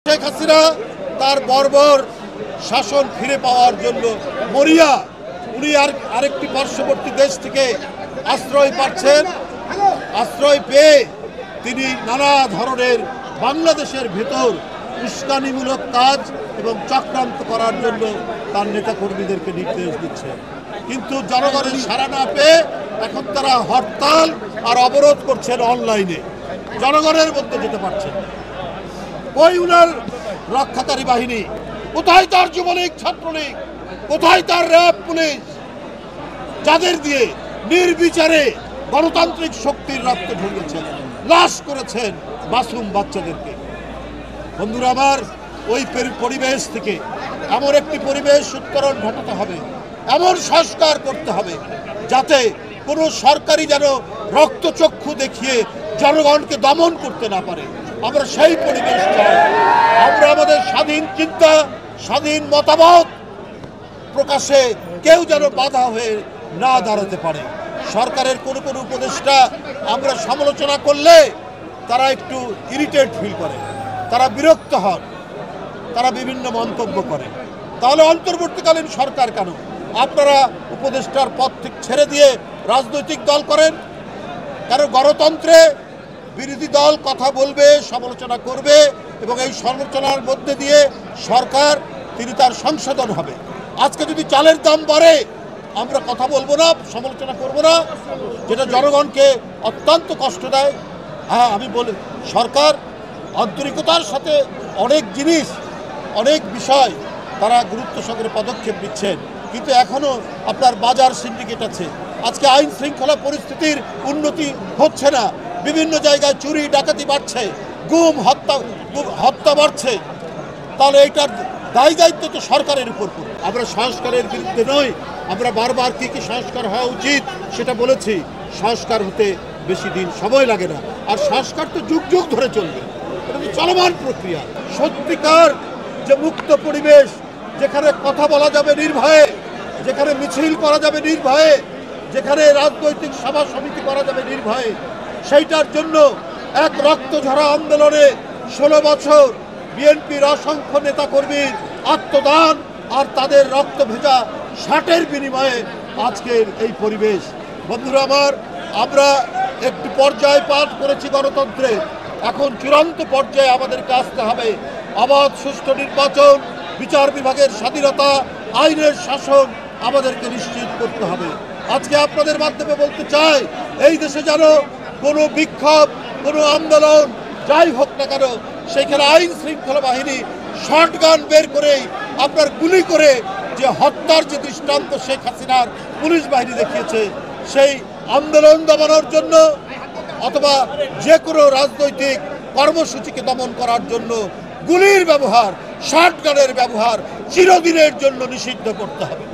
শেখ হাসিনা তার বর্বর শাসন ফিরে পাওয়ার জন্য মরিয়া। উনি আরেকটি পার্শ্ববর্তী দেশ থেকে আশ্রয় পাচ্ছেন। আশ্রয় পেয়ে তিনি নানা ধরনের বাংলাদেশের ভেতর উস্কানিমূলক কাজ এবং চক্রান্ত করার জন্য তার নেতাকর্মীদেরকে নির্দেশ দিচ্ছে। কিন্তু জনগণের সাড়া না পেয়ে এখন তারা হরতাল আর অবরোধ করছেন অনলাইনে, জনগণের মধ্যে যেতে পারছেন। কই উনার রক্ষাকারী বাহিনী? কোথায় তার যুবলীগ, ছাত্রলীগ? কোথায় তার র্যাব, পুলিশ, যাদের দিয়ে নির্বিচারে গণতান্ত্রিক শক্তির রক্ত ঝরিয়েছেন, লাশ করেছেন মাসুম বাচ্চাদেরকে? বন্ধুরা আমার, ওই পরিবেশ থেকে এমন একটি পরিবেশ উত্তরণ ঘটাতে হবে, এমন সংস্কার করতে হবে যাতে কোনো সরকারি যেন রক্তচক্ষু দেখিয়ে জনগণকে দমন করতে না পারে। আমরা সেই পরিবেশ চাই। আমরা আমাদের স্বাধীন চিন্তা, স্বাধীন মতামত প্রকাশে কেউ যেন বাধা হয়ে না দাঁড়াতে পারে। সরকারের কোনো কোনো উপদেষ্টা আমরা সমালোচনা করলে তারা একটু ইরিটেট ফিল করে, তারা বিরক্ত হন, তারা বিভিন্ন মন্তব্য করে। তাহলে অন্তর্বর্তীকালীন সরকার কেন? আপনারা উপদেষ্টার পদ থেকে ছেড়ে দিয়ে রাজনৈতিক দল করেন কেন? গণতন্ত্রে বিরোধী দল কথা বলবে, সমালোচনা করবে এবং এই সমালোচনার মধ্যে দিয়ে সরকার তিনি তার সংশোধন হবে। আজকে যদি চালের দাম বাড়ে আমরা কথা বলবো না, সমালোচনা করব না, যেটা জনগণকে অত্যন্ত কষ্ট দেয়। হ্যাঁ, আমি বলি সরকার আন্তরিকতার সাথে অনেক জিনিস, অনেক বিষয় তারা গুরুত্ব সহকারে পদক্ষেপ নিচ্ছেন, কিন্তু এখনও আপনার বাজার সিন্ডিকেট আছে। আজকে আইন শৃঙ্খলা পরিস্থিতির উন্নতি হচ্ছে না, বিভিন্ন জায়গায় চুরি ডাকাতি বাড়ছে, গুম হত্যা বাড়ছে। তাহলে এইটার দায় দায়িত্ব তো সরকারের উপর পড়ে। আমরা সংস্কারের বিরুদ্ধে নই, আমরা বারবার কী কী সংস্কার হওয়া উচিত সেটা বলেছি। সংস্কার হতে বেশি দিন সময় লাগে না, আর সংস্কার তো যুগ যুগ ধরে চলবে, এটা তো চলমান প্রক্রিয়া। সত্যিকার যে মুক্ত পরিবেশ, যেখানে কথা বলা যাবে নির্ভয়ে, যেখানে মিছিল করা যাবে নির্ভয়ে, যেখানে রাজনৈতিক সভা সমিতি করা যাবে নির্ভয়ে, সেইটার জন্য এক রক্তঝরা আন্দোলনে 16 বছর বিএনপির অসংখ্য নেতাকর্মীর আত্মদান আর তাদের রক্ত ভেজা ষাটের বিনিময়ে আজকের এই পরিবেশ। বন্ধুরা আমার, আমরা একটি পর্যায় পার করেছি গণতন্ত্রে, এখন চূড়ান্ত পর্যায়ে আমাদেরকে আসতে হবে। অবাধ সুষ্ঠু নির্বাচন, বিচার বিভাগের স্বাধীনতা, আইনের শাসন আমাদেরকে নিশ্চিত করতে হবে। আজকে আপনাদের মাধ্যমে বলতে চাই, এই দেশে যেন কোনো বিক্ষোভ, কোনো আন্দোলন যাই হোক না কেন, সেখানে আইন শৃঙ্খলা বাহিনী শর্টগান বের করেই আপনার গুলি করে যে হত্যার যে দৃষ্টান্ত শেখ হাসিনার পুলিশ বাহিনী দেখিয়েছে, সেই আন্দোলন দমানোর জন্য অথবা যে কোনো রাজনৈতিক কর্মসূচিকে দমন করার জন্য গুলির ব্যবহার, শর্টগানের ব্যবহার চিরদিনের জন্য নিষিদ্ধ করতে হবে।